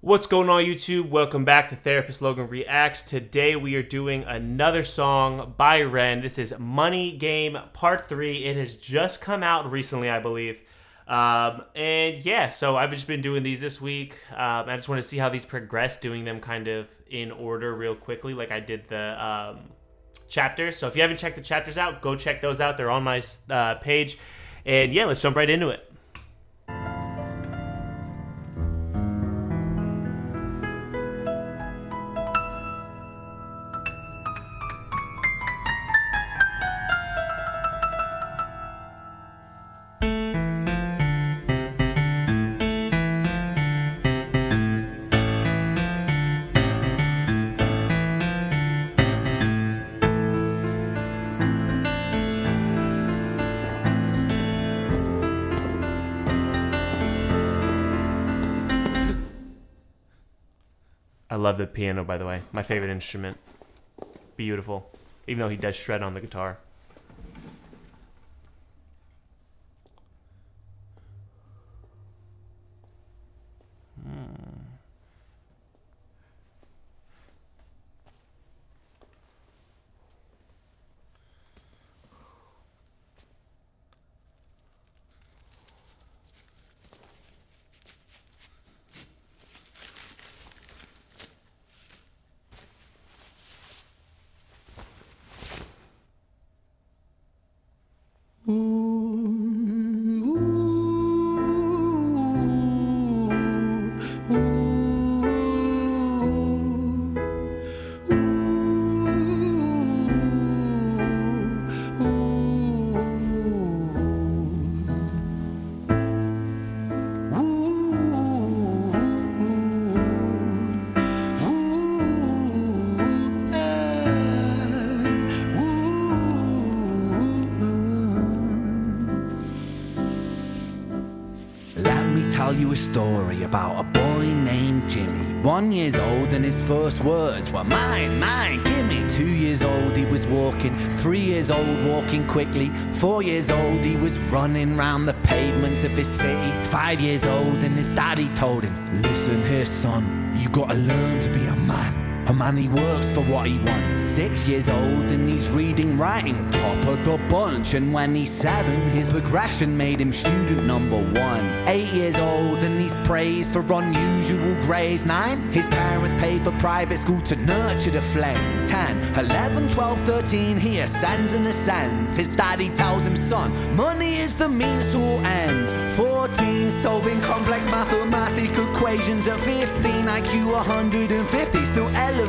What's going on, YouTube? Welcome back to Therapist Logan Reacts. Today we are doing another song by Ren. This is Money Game Part 3. It has just come out recently, I believe. So I've just been doing these this week. I just want to see how these progress, doing them kind of in order real quickly, like I did the chapters. So if you haven't checked the chapters out, go check those out. They're on my page. And yeah, let's jump right into it. I love the piano, by the way. My favorite instrument. Beautiful. Even though he does shred on the guitar. Tell you a story about a boy named Jimmy. 1 year old and his first words were mine, gimme. 2 years old he was walking, 3 years old walking quickly. 4 years old he was running round the pavements of his city. 5 years old and his daddy told him, listen here son, you gotta learn to be a man. A man, he works for what he wants. 6 years old and he's reading, writing, top of the bunch. And when he's 7, his progression made him student number 1. 8 years old and he's praised for unusual grades. 9, his parents paid for private school to nurture the flame. 10, 11, 12, 13, he ascends and ascends. His daddy tells him, son, money is the means to all ends. 14, solving complex mathematical equations. At 15, IQ 150, still elevating.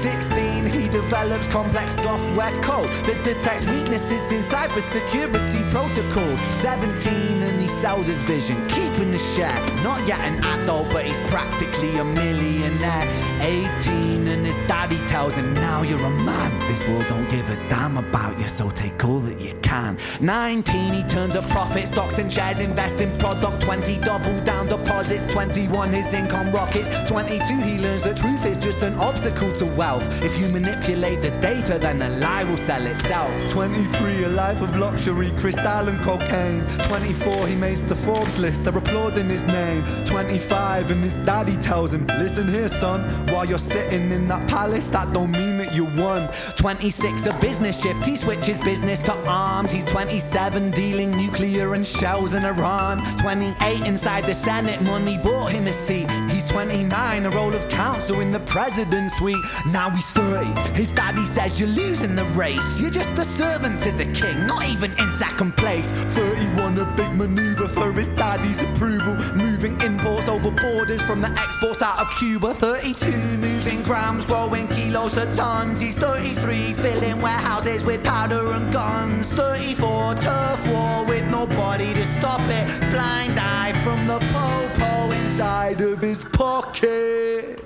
16, he develops complex software code that detects weaknesses in cybersecurity protocols. 17, and he sells his vision, keeping the share. Not yet an adult, but he's practically a millionaire. 18, and his daddy tells him, now you're a man. This world don't give a damn about you, so take all that you can. 19, he turns a profit, stocks and shares, invest in product. 20, double down deposits. 21, his income rockets. 22, he learns the truth is just an obstacle to wealth. If you manipulate the data, then the lie will sell itself. 23, a life of luxury, crystal and cocaine. 24, he makes the Forbes list, they're applauding his name. 25, and his daddy tells him, listen here son, while you're sitting in that palace, that don't mean that you won. 26, a business shift, he switches business to arms. He's 27, dealing nuclear and shells in Iran. 28, inside the Senate, money bought him a seat. He's 29, a role of counsel in the president's suite. Now he's 30, his daddy says you're losing the race. You're just a servant to the king, not even in second place. 31, a big maneuver for his daddy's approval, moving imports over borders from the exports out of Cuba. 32, moving grams, growing kilos to tons. He's 33, filling warehouses with powder and guns. 34, turf war with nobody to stop it. Blind eye from the po-po inside of his pocket.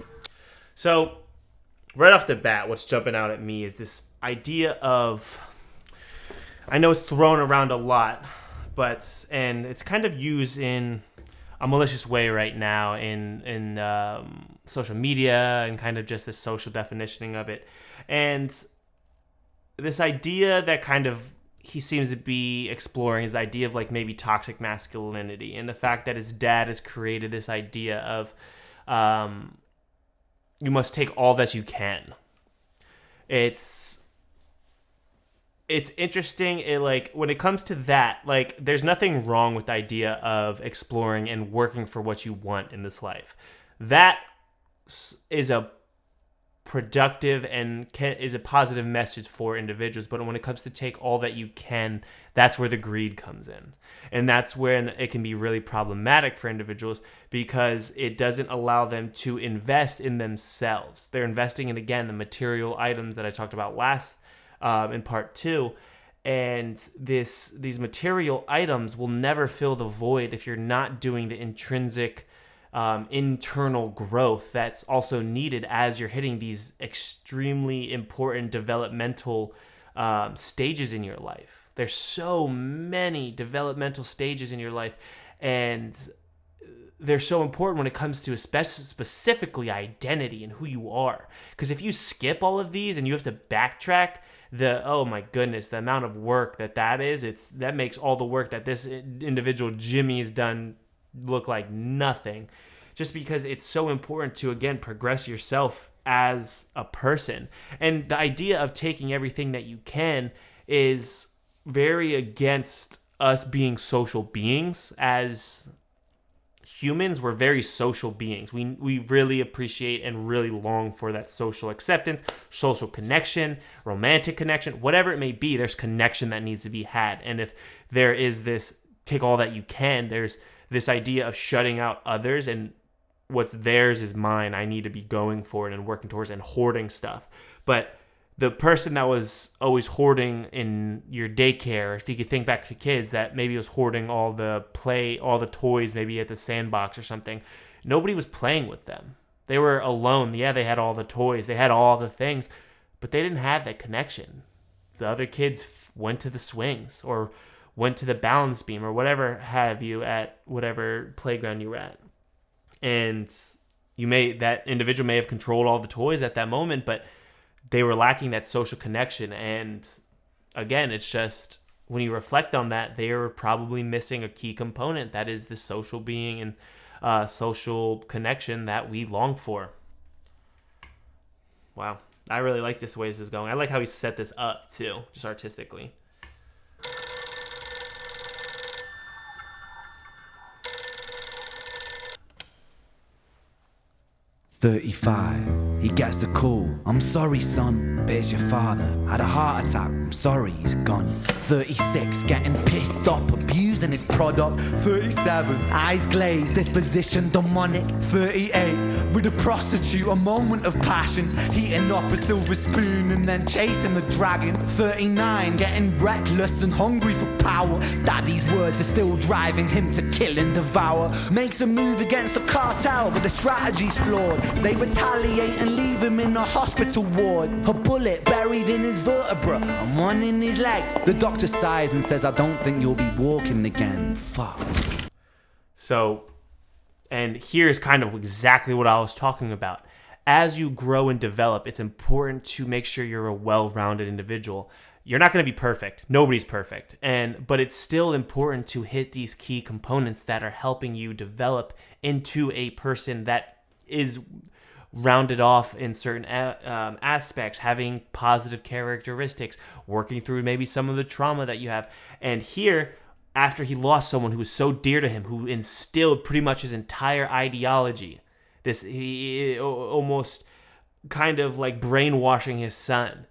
So, right off the bat, what's jumping out at me is this idea of, I know it's thrown around a lot, and it's kind of used in a malicious way right now in social media and kind of just this social definitioning of it. And this idea that kind of he seems to be exploring his idea of like maybe toxic masculinity and the fact that his dad has created this idea of you must take all that you can. It's interesting. When it comes to that, there's nothing wrong with the idea of exploring and working for what you want in this life. That is a productive and is a positive message for individuals. But when it comes to take all that you can, that's where the greed comes in. And that's when it can be really problematic for individuals, because it doesn't allow them to invest in themselves. They're investing in, again, the material items that I talked about last in part 2. And these material items will never fill the void if you're not doing the intrinsic internal growth that's also needed as you're hitting these extremely important developmental stages in your life. There's so many developmental stages in your life, and they're so important when it comes to specifically identity and who you are. Because if you skip all of these and you have to backtrack, oh my goodness, the amount of work that is, that makes all the work that this individual Jimmy has done look like nothing, just because it's so important to, again, progress yourself as a person. And the idea of taking everything that you can is very against us being social beings. As humans, we're very social beings. We really appreciate and really long for that social acceptance, social connection, romantic connection, whatever it may be. There's connection that needs to be had. And if there is this take all that you can, there's this idea of shutting out others, and what's theirs is mine. I need to be going for it and working towards and hoarding stuff. But the person that was always hoarding in your daycare, if you could think back to kids that maybe was hoarding all the toys, maybe at the sandbox or something, nobody was playing with them. They were alone. Yeah, they had all the toys, they had all the things, but they didn't have that connection. The other kids went to the swings or went to the balance beam or whatever have you at whatever playground you were at. And that individual may have controlled all the toys at that moment, but they were lacking that social connection. And again, it's just, when you reflect on that, they are probably missing a key component, that is the social being and social connection that we long for. Wow. I really like this way this is going. I like how he set this up too, just artistically. 35, he gets a call. I'm sorry, son, but it's your father. Had a heart attack, I'm sorry, he's gone. 36, getting pissed up, abusing his product. 37, eyes glazed, disposition demonic. 38, with a prostitute, a moment of passion. Heating up a silver spoon and then chasing the dragon. 39, getting reckless and hungry for power. Daddy's words are still driving him to kill and devour. Makes a move against the cartel, but the strategy's flawed. They retaliate and leave him in a hospital ward. A bullet buried in his vertebra and one in his leg. The doctor sighs and says, I don't think you'll be walking again. Fuck. So, and here's kind of exactly what I was talking about. As you grow and develop, it's important to make sure you're a well-rounded individual. You're not going to be perfect. Nobody's perfect. But it's still important to hit these key components that are helping you develop into a person that is rounded off in certain aspects, having positive characteristics, working through maybe some of the trauma that you have. And here, after he lost someone who was so dear to him, who instilled pretty much his entire ideology, he almost kind of like brainwashing his son,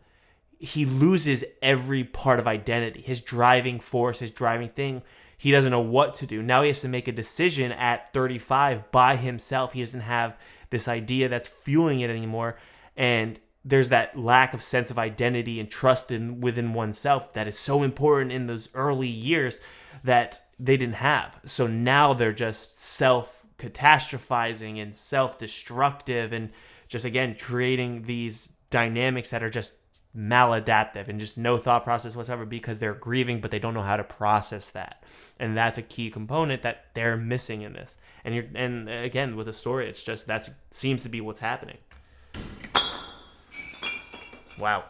he loses every part of identity, his driving force, his driving thing. He doesn't know what to do. Now he has to make a decision at 35 by himself. He doesn't have this idea that's fueling it anymore. And there's that lack of sense of identity and trust within oneself that is so important in those early years that they didn't have. So now they're just self-catastrophizing and self-destructive and just, again, creating these dynamics that are just maladaptive and just no thought process whatsoever, because they're grieving, but they don't know how to process that. And that's a key component that they're missing in this. And again, with the story, it's just, that seems to be what's happening. Wow.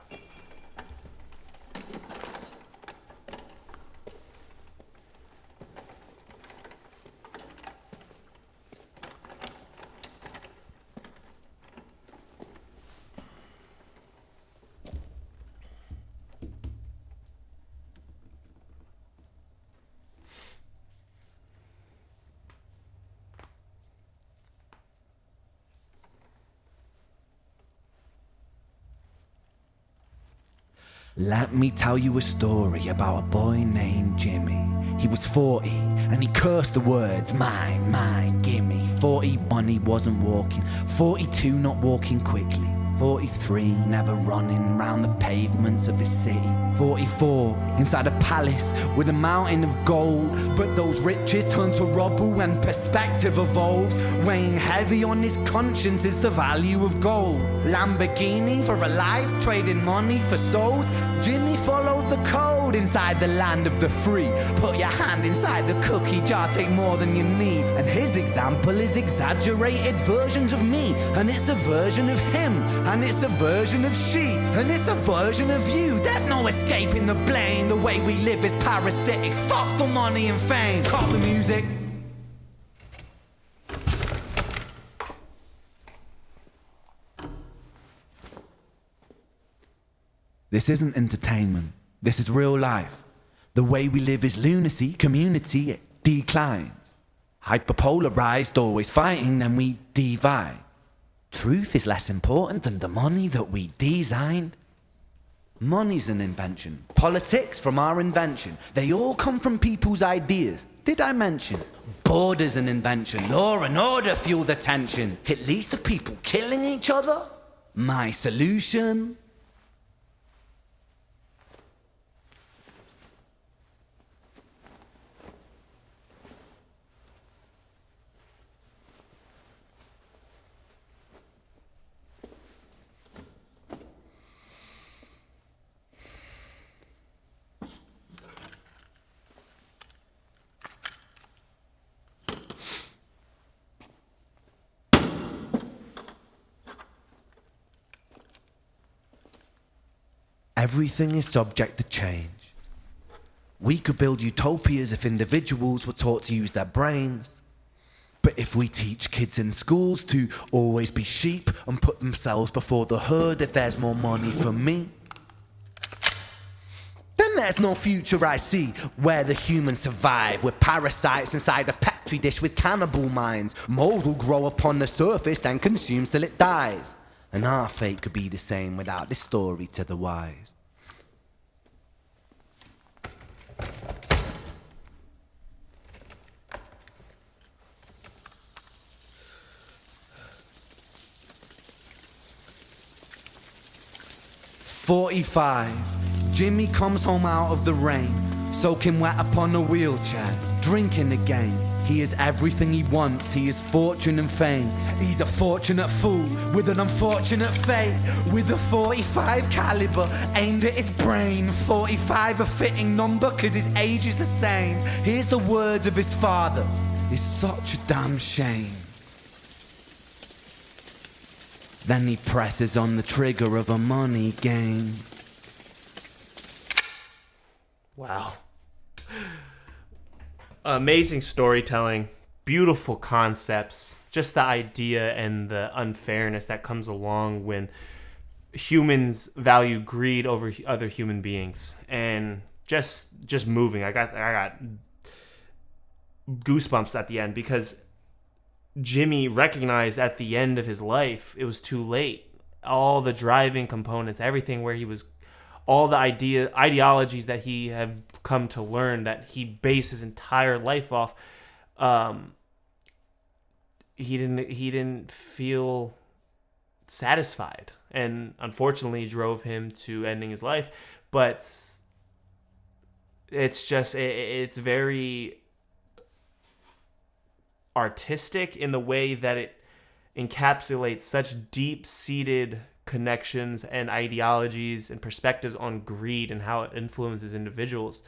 Let me tell you a story about a boy named Jimmy. He was 40 and he cursed the words mine, mine, gimme. 41 he wasn't walking, 42 not walking quickly, 43 never running round the pavements of his city, 44 inside a palace with a mountain of gold. But those riches turn to rubble when perspective evolves. Weighing heavy on his conscience is the value of gold. Lamborghini for a life, trading money for souls. Jimmy followed the code inside the land of the free. Put your hand inside the cookie jar, take more than you need. And his example is exaggerated versions of me. And it's a version of him, and it's a version of she, and it's a version of you. There's no escaping the blame. The way we live is parasitic. Fuck for money and fame. Call the music. This isn't entertainment. This is real life. The way we live is lunacy. Community, it declines. Hyperpolarized, always fighting, then we divide. Truth is less important than the money that we designed. Money's an invention. Politics from our invention. They all come from people's ideas. Did I mention? Border's an invention. Law and order fuel the tension. It leads to people killing each other. My solution? Everything is subject to change. We could build utopias if individuals were taught to use their brains. But if we teach kids in schools to always be sheep and put themselves before the herd if there's more money for me, then there's no future I see where the humans survive. We're parasites inside a petri dish with cannibal minds. Mold will grow upon the surface then consumes till it dies. And our fate could be the same without this story to the wise. "45, Jimmy comes home out of the rain, soaking wet upon a wheelchair, drinking again. He is everything he wants, he is fortune and fame. He's a fortunate fool with an unfortunate fate. With a 45 caliber aimed at his brain. 45 a fitting number cause his age is the same. Here's the words of his father, it's such a damn shame. Then he presses on the trigger of a money game." Wow. Amazing storytelling, beautiful concepts, just the idea and the unfairness that comes along when humans value greed over other human beings, and just moving. I got goosebumps at the end because Jimmy recognized at the end of his life it was too late. All the driving components, everything where he was, all the ideologies that he had come to learn that he based his entire life off, he didn't feel satisfied, and unfortunately drove him to ending his life. But it's very artistic in the way that it encapsulates such deep-seated connections and ideologies and perspectives on greed and how it influences individuals.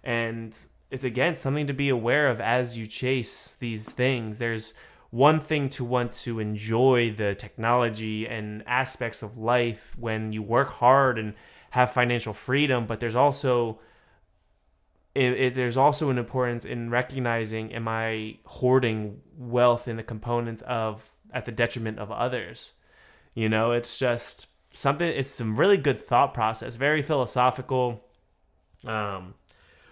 And it's, again, something to be aware of as you chase these things. There's one thing to want to enjoy the technology and aspects of life when you work hard and have financial freedom, but there's also there's also an importance in recognizing, am I hoarding wealth in the components of at the detriment of others? You know, it's just something, it's some really good thought process, very philosophical,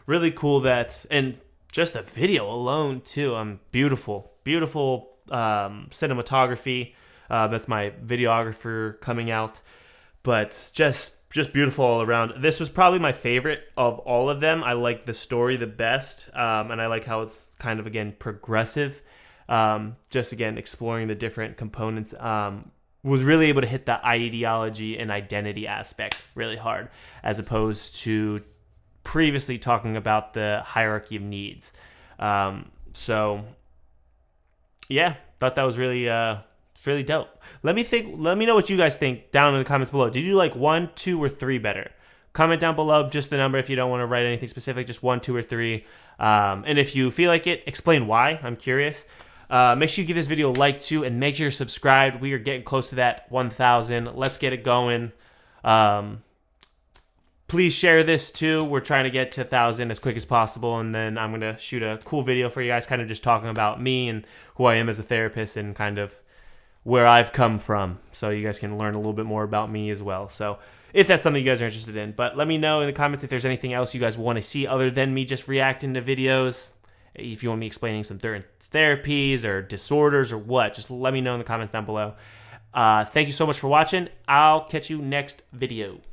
really cool that, and just the video alone too, beautiful cinematography. That's my videographer coming out, but just just beautiful all around. This was probably my favorite of all of them. I like the story the best, and I like how it's kind of, again, progressive. Just, again, exploring the different components. Was really able to hit the ideology and identity aspect really hard, as opposed to previously talking about the hierarchy of needs. So, yeah, thought that was really dope. Let me know what you guys think down in the comments below. Did you like 1, 2, or 3 better? Comment down below just the number if you don't want to write anything specific, just 1, 2, or 3. And if you feel like it, explain why. I'm curious. Make sure you give this video a like too, and make sure you're subscribed. We are getting close to that 1,000. Let's get it going. Please share this too. We're trying to get to 1,000 as quick as possible, and then I'm going to shoot a cool video for you guys, kind of just talking about me and who I am as a therapist and kind of where I've come from, so you guys can learn a little bit more about me as well. So if that's something you guys are interested in. But let me know in the comments if there's anything else you guys want to see other than me just reacting to videos. If you want me explaining some therapies or disorders or what, just let me know in the comments down below. Thank you so much for watching. I'll catch you next video.